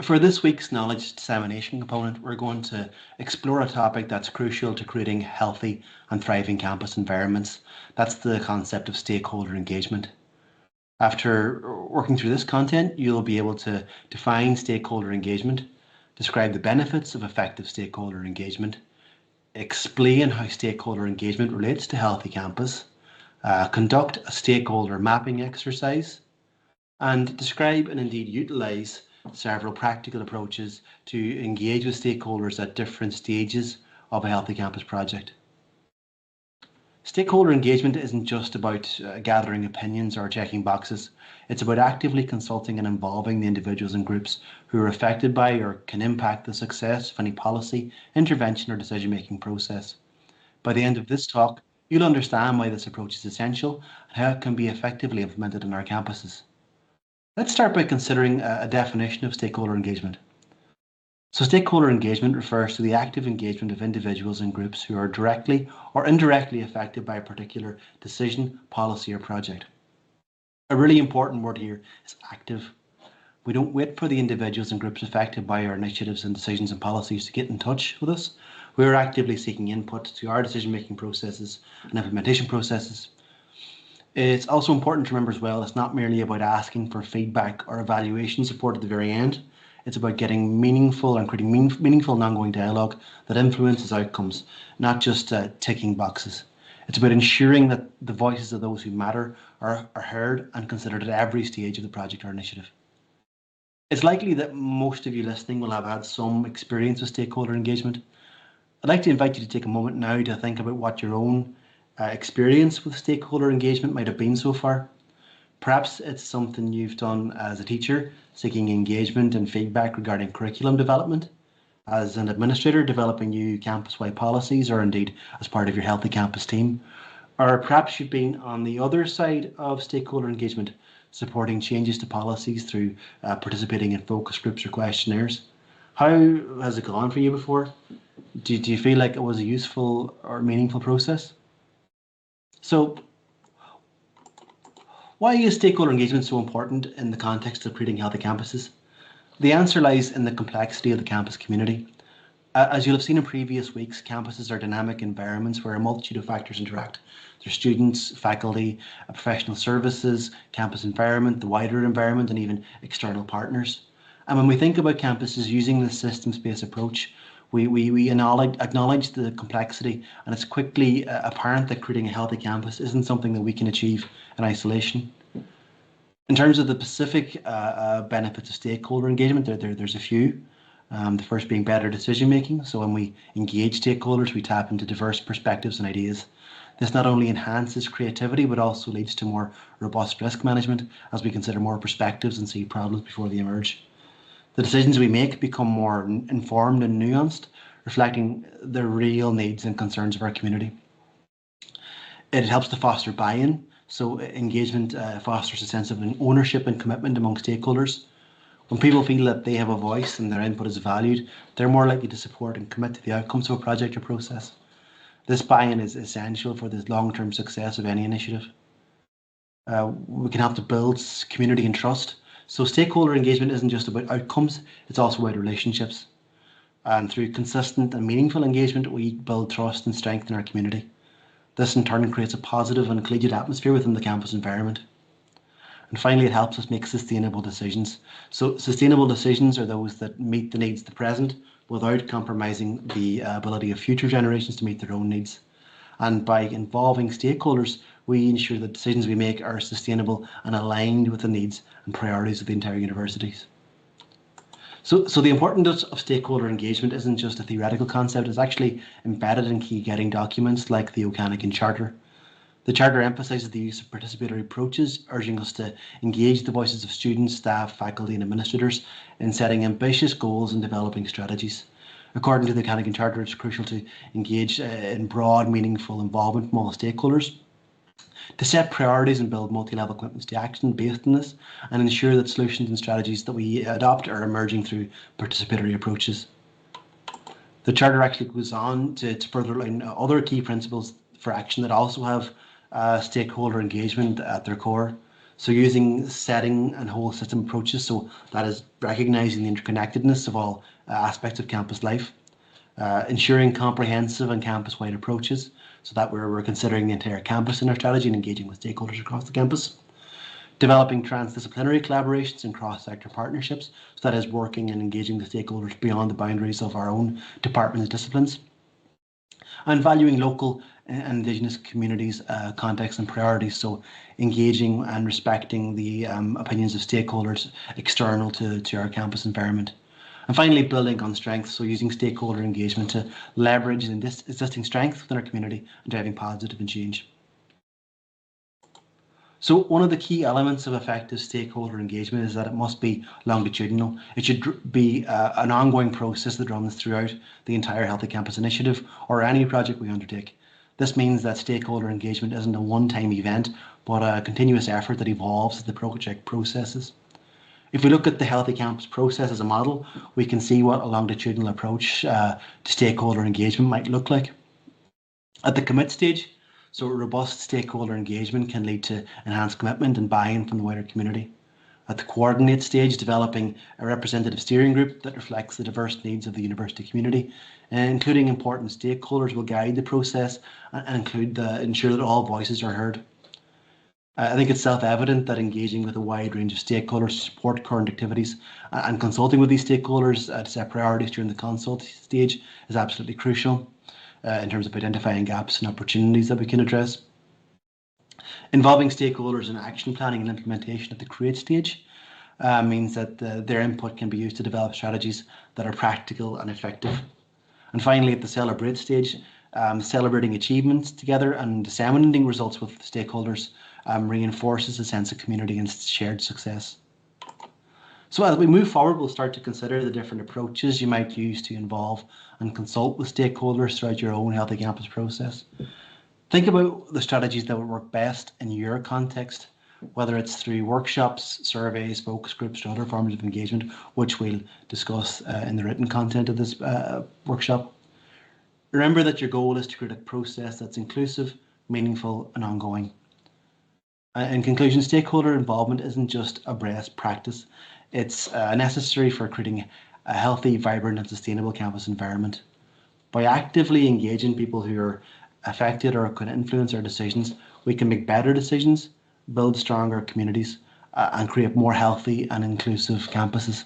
For this week's knowledge dissemination component, we're going to explore a topic that's crucial to creating healthy and thriving campus environments. That's the concept of stakeholder engagement. After working through this content, you'll be able to define stakeholder engagement, describe the benefits of effective stakeholder engagement, explain how stakeholder engagement relates to healthy campus, conduct a stakeholder mapping exercise, and describe and indeed utilise several practical approaches to engage with stakeholders at different stages of a healthy campus project. Stakeholder engagement isn't just about gathering opinions or checking boxes. It's about actively consulting and involving the individuals and groups who are affected by or can impact the success of any policy, intervention or decision-making process. By the end of this talk, you'll understand why this approach is essential and how it can be effectively implemented in our campuses. Let's start by considering a definition of stakeholder engagement. So stakeholder engagement refers to the active engagement of individuals and groups who are directly or indirectly affected by a particular decision, policy or project. A really important word here is active. We don't wait for the individuals and groups affected by our initiatives and decisions and policies to get in touch with us. We are actively seeking input to our decision-making processes and implementation processes. It's also important to remember as well, it's not merely about asking for feedback or evaluation support at the very end. It's about getting meaningful and creating meaningful and ongoing dialogue that influences outcomes, not just ticking boxes. It's about ensuring that the voices of those who matter are heard and considered at every stage of the project or initiative. It's likely that most of you listening will have had some experience with stakeholder engagement. I'd like to invite you to take a moment now to think about what your own experience with stakeholder engagement might have been so far. Perhaps it's something you've done as a teacher, seeking engagement and feedback regarding curriculum development, as an administrator developing new campus-wide policies, or indeed as part of your Healthy Campus team. Or perhaps you've been on the other side of stakeholder engagement, supporting changes to policies through participating in focus groups or questionnaires. How has it gone for you before? Do you feel like it was a useful or meaningful process? So, why is stakeholder engagement so important in the context of creating healthy campuses? The answer lies in the complexity of the campus community. As you'll have seen in previous weeks, campuses are dynamic environments where a multitude of factors interact. There's students, faculty, professional services, campus environment, the wider environment, and even external partners. And when we think about campuses using the systems-based approach, we acknowledge the complexity, and it's quickly apparent that creating a healthy campus isn't something that we can achieve in isolation. In terms of the specific benefits of stakeholder engagement, there's a few. The first being better decision making. So when we engage stakeholders, we tap into diverse perspectives and ideas. This not only enhances creativity, but also leads to more robust risk management as we consider more perspectives and see problems before they emerge. The decisions we make become more informed and nuanced, reflecting the real needs and concerns of our community. It helps to foster buy-in, so engagement fosters a sense of ownership and commitment among stakeholders. When people feel that they have a voice and their input is valued, they're more likely to support and commit to the outcomes of a project or process. This buy-in is essential for the long-term success of any initiative. We can help to build community and trust. So stakeholder engagement isn't just about outcomes, it's also about relationships. And through consistent and meaningful engagement, we build trust and strengthen our community. This in turn creates a positive and collegiate atmosphere within the campus environment. And finally, it helps us make sustainable decisions. So sustainable decisions are those that meet the needs of the present without compromising the ability of future generations to meet their own needs. And by involving stakeholders, we ensure that decisions we make are sustainable and aligned with the needs and priorities of the entire universities. So the importance of stakeholder engagement isn't just a theoretical concept, it's actually embedded in key guiding documents like the OpenCourses.ie Charter. The Charter emphasises the use of participatory approaches, urging us to engage the voices of students, staff, faculty and administrators in setting ambitious goals and developing strategies. According to the OpenCourses.ie Charter, it's crucial to engage in broad, meaningful involvement from all stakeholders, to set priorities and build multi-level commitments to action based on this, and ensure that solutions and strategies that we adopt are emerging through participatory approaches. The Charter actually goes on to further outline other key principles for action that also have stakeholder engagement at their core. So using setting and whole system approaches, so that is recognizing the interconnectedness of all aspects of campus life, ensuring comprehensive and campus-wide approaches, so that we're considering the entire campus in our strategy and engaging with stakeholders across the campus. Developing transdisciplinary collaborations and cross-sector partnerships, so that is working and engaging with stakeholders beyond the boundaries of our own departments and disciplines. And valuing local and Indigenous communities' contexts and priorities, so engaging and respecting the opinions of stakeholders external to our campus environment. And finally, building on strengths, so using stakeholder engagement to leverage existing strengths within our community and driving positive change. So one of the key elements of effective stakeholder engagement is that it must be longitudinal. It should be an ongoing process that runs throughout the entire Healthy Campus initiative or any project we undertake. This means that stakeholder engagement isn't a one-time event, but a continuous effort that evolves as the project processes. If we look at the Healthy Campus process as a model, we can see what a longitudinal approach to stakeholder engagement might look like. At the commit stage, so robust stakeholder engagement can lead to enhanced commitment and buy-in from the wider community. At the coordinate stage, developing a representative steering group that reflects the diverse needs of the university community, including important stakeholders, will guide the process and ensure that all voices are heard. I think it's self-evident that engaging with a wide range of stakeholders to support current activities and consulting with these stakeholders to set priorities during the consult stage is absolutely crucial in terms of identifying gaps and opportunities that we can address. Involving stakeholders in action planning and implementation at the create stage means that their input can be used to develop strategies that are practical and effective. And finally, at the celebrate stage, celebrating achievements together and disseminating results with stakeholders reinforces a sense of community and shared success. So as we move forward, we'll start to consider the different approaches you might use to involve and consult with stakeholders throughout your own Healthy Campus process. Think about the strategies that would work best in your context, whether it's through workshops, surveys, focus groups, or other forms of engagement, which we'll discuss in the written content of this workshop. Remember that your goal is to create a process that's inclusive, meaningful, and ongoing. In conclusion, stakeholder involvement isn't just a best practice, it's necessary for creating a healthy, vibrant, and sustainable campus environment. By actively engaging people who are affected or can influence our decisions, we can make better decisions, build stronger communities, and create more healthy and inclusive campuses.